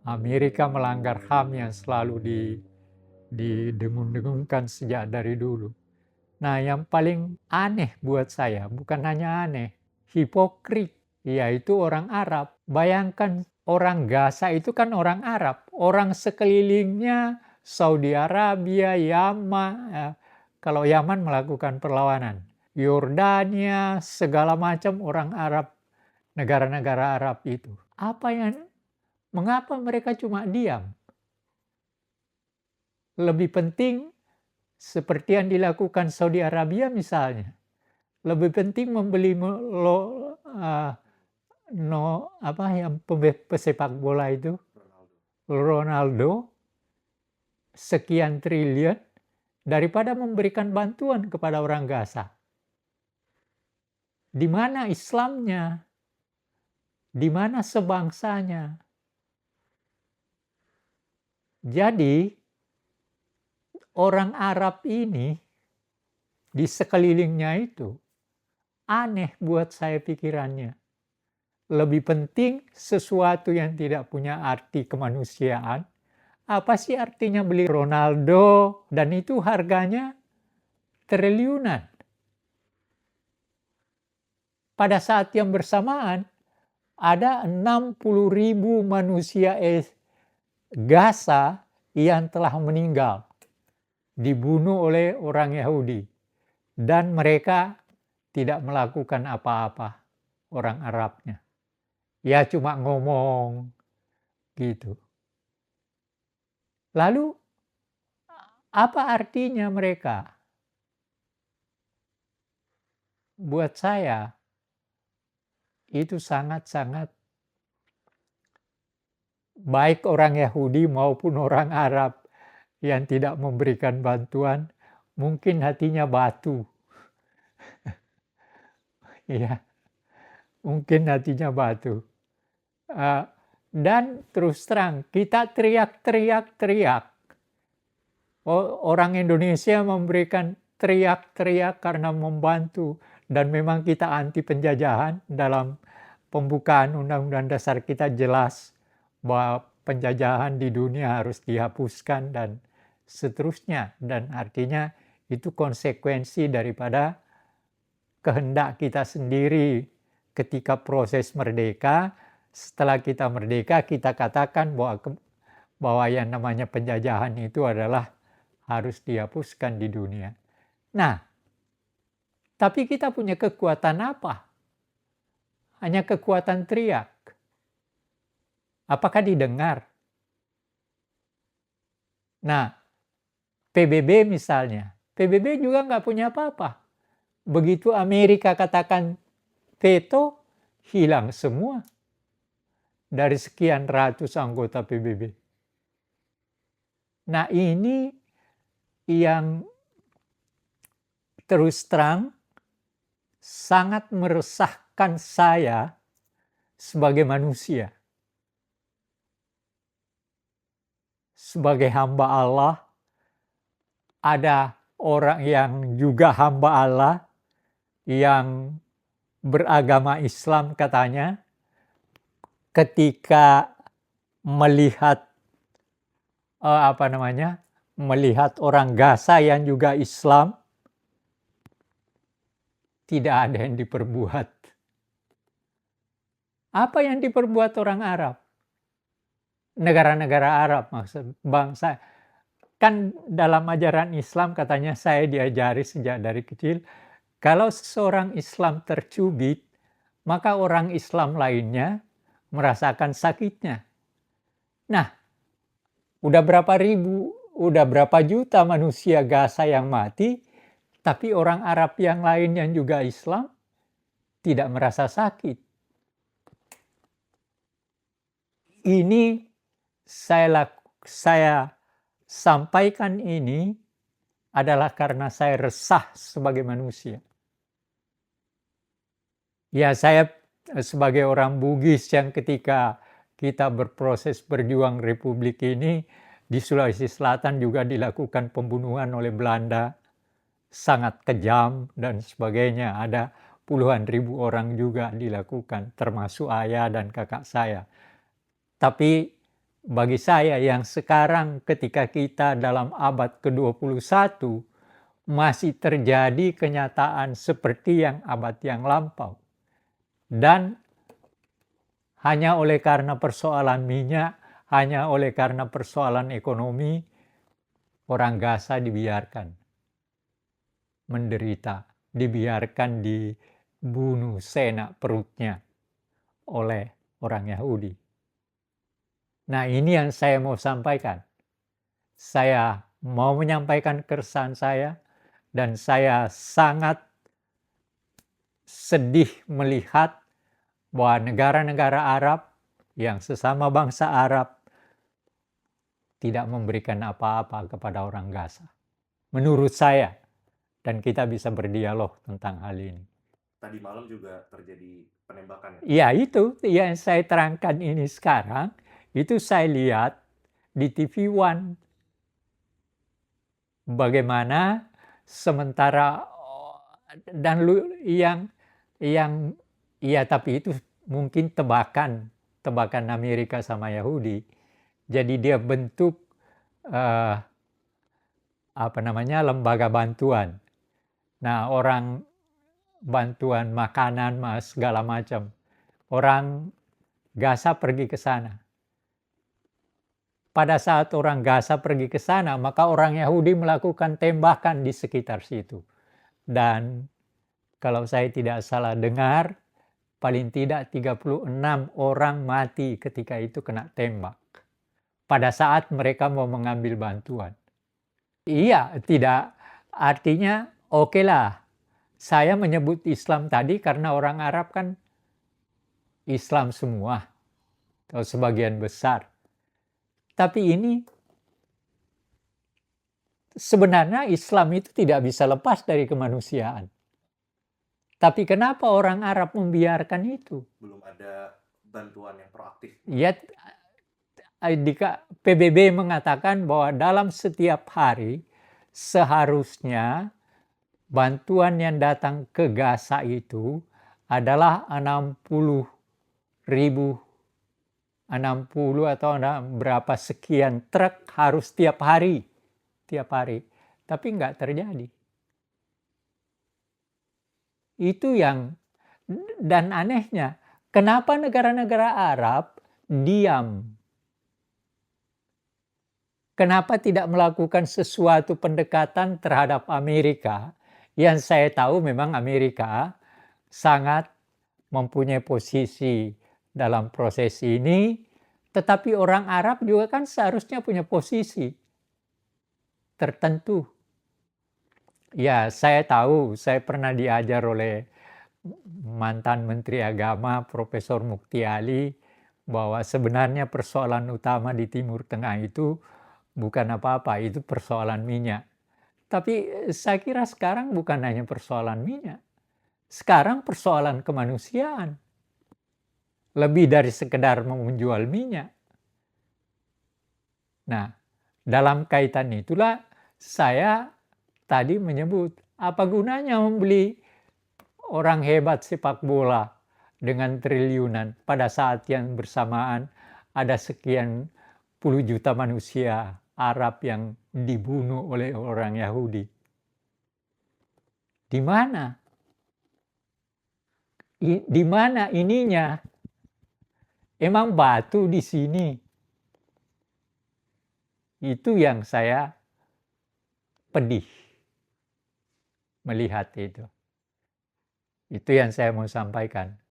Amerika melanggar HAM yang selalu didengung-dengungkan sejak dari dulu. Nah, yang paling aneh buat saya, bukan hanya aneh, hipokrit, yaitu orang Arab. Bayangkan orang Gaza itu kan orang Arab, orang sekelilingnya Saudi Arabia, Yaman, kalau Yaman melakukan perlawanan, Yordania, segala macam orang Arab, negara-negara Arab itu. Mengapa mereka cuma diam? Lebih penting seperti yang dilakukan Saudi Arabia misalnya. Lebih penting membeli pesepak bola itu, Ronaldo, sekian triliun, daripada memberikan bantuan kepada orang Gaza. Di mana Islamnya? Di mana sebangsanya? Jadi, orang Arab ini di sekelilingnya itu aneh buat saya pikirannya. Lebih penting sesuatu yang tidak punya arti kemanusiaan. Apa sih artinya beli Ronaldo? Dan itu harganya triliunan. Pada saat yang bersamaan, ada 60.000 manusia Gaza yang telah meninggal, dibunuh oleh orang Yahudi. Dan mereka tidak melakukan apa-apa, orang Arabnya. Ya cuma ngomong gitu. Lalu apa artinya mereka? Buat saya itu sangat-sangat baik orang Yahudi maupun orang Arab yang tidak memberikan bantuan, mungkin hatinya batu. Ya, mungkin hatinya batu. Dan terus terang, kita teriak-teriak. Orang Indonesia memberikan teriak-teriak karena membantu. Dan memang kita anti penjajahan. Dalam pembukaan Undang-Undang Dasar kita jelas bahwa penjajahan di dunia harus dihapuskan dan seterusnya. Dan artinya itu konsekuensi daripada kehendak kita sendiri ketika proses merdeka. Setelah kita merdeka, kita katakan bahwa yang namanya penjajahan itu adalah harus dihapuskan di dunia. Nah, tapi kita punya kekuatan apa? Hanya kekuatan teriak. Apakah didengar? Nah, PBB misalnya. PBB juga nggak punya apa-apa. Begitu Amerika katakan veto, hilang semua dari sekian ratus anggota PBB. Nah, ini yang terus terang sangat meresahkan saya sebagai manusia. Sebagai hamba Allah, ada orang yang juga hamba Allah, yang beragama Islam katanya, ketika melihat melihat orang Gaza yang juga Islam, tidak ada yang diperbuat. Apa yang diperbuat orang Arab? Negara-negara Arab maksud bangsa. Kan dalam ajaran Islam katanya saya diajari sejak dari kecil, kalau seseorang Islam tercubit, maka orang Islam lainnya merasakan sakitnya. Nah, udah berapa juta manusia Gaza yang mati, tapi orang Arab yang lain yang juga Islam tidak merasa sakit. Ini saya sampaikan ini adalah karena saya resah sebagai manusia. Ya, saya sebagai orang Bugis yang ketika kita berproses berjuang Republik ini, di Sulawesi Selatan juga dilakukan pembunuhan oleh Belanda, sangat kejam dan sebagainya. Ada puluhan ribu orang juga dilakukan, termasuk ayah dan kakak saya. Tapi bagi saya yang sekarang ketika kita dalam abad ke-21 masih terjadi kenyataan seperti yang abad yang lampau. Dan hanya oleh karena persoalan minyak, hanya oleh karena persoalan ekonomi, orang Gaza dibiarkan menderita, dibiarkan dibunuh senak perutnya oleh orang Yahudi. Nah, ini yang saya mau sampaikan. Saya mau menyampaikan keresahan saya, dan saya sangat sedih melihat bahwa negara-negara Arab yang sesama bangsa Arab tidak memberikan apa-apa kepada orang Gaza. Menurut saya, dan kita bisa berdialog tentang hal ini. Tadi malam juga terjadi penembakan. Ya, itu yang saya terangkan ini sekarang, itu saya lihat di TV One. Bagaimana sementara dan yang ya, tapi itu mungkin tebakan Amerika sama Yahudi. Jadi dia bentuk lembaga bantuan. Nah, orang bantuan makanan segala macam. Orang Gaza pergi ke sana. Pada saat orang Gaza pergi ke sana, maka orang Yahudi melakukan tembakan di sekitar situ. Dan kalau saya tidak salah dengar, paling tidak 36 orang mati ketika itu kena tembak. Pada saat mereka mau mengambil bantuan. Iya, tidak. Artinya, oke lah. Saya menyebut Islam tadi karena orang Arab kan Islam semua. Atau sebagian besar. Tapi ini sebenarnya Islam itu tidak bisa lepas dari kemanusiaan. Tapi kenapa orang Arab membiarkan itu? Belum ada bantuan yang proaktif. Ya, PBB mengatakan bahwa dalam setiap hari seharusnya bantuan yang datang ke Gaza itu adalah 60 atau berapa sekian truk harus tiap hari. Tapi nggak terjadi. Itu yang, dan anehnya, kenapa negara-negara Arab diam? Kenapa tidak melakukan sesuatu pendekatan terhadap Amerika? Yang saya tahu memang Amerika sangat mempunyai posisi dalam proses ini, tetapi orang Arab juga kan seharusnya punya posisi tertentu. Ya, saya tahu, saya pernah diajar oleh mantan Menteri Agama Profesor Mukti Ali bahwa sebenarnya persoalan utama di Timur Tengah itu bukan apa-apa, itu persoalan minyak. Tapi saya kira sekarang bukan hanya persoalan minyak. Sekarang persoalan kemanusiaan. Lebih dari sekedar menjual minyak. Nah, dalam kaitan itulah saya tadi menyebut, apa gunanya membeli orang hebat sepak bola dengan triliunan pada saat yang bersamaan ada sekian puluh juta manusia Arab yang dibunuh oleh orang Yahudi. Di mana? Di mana ininya? Emang batu di sini? Itu yang saya pedih melihat itu. Itu yang saya mau sampaikan.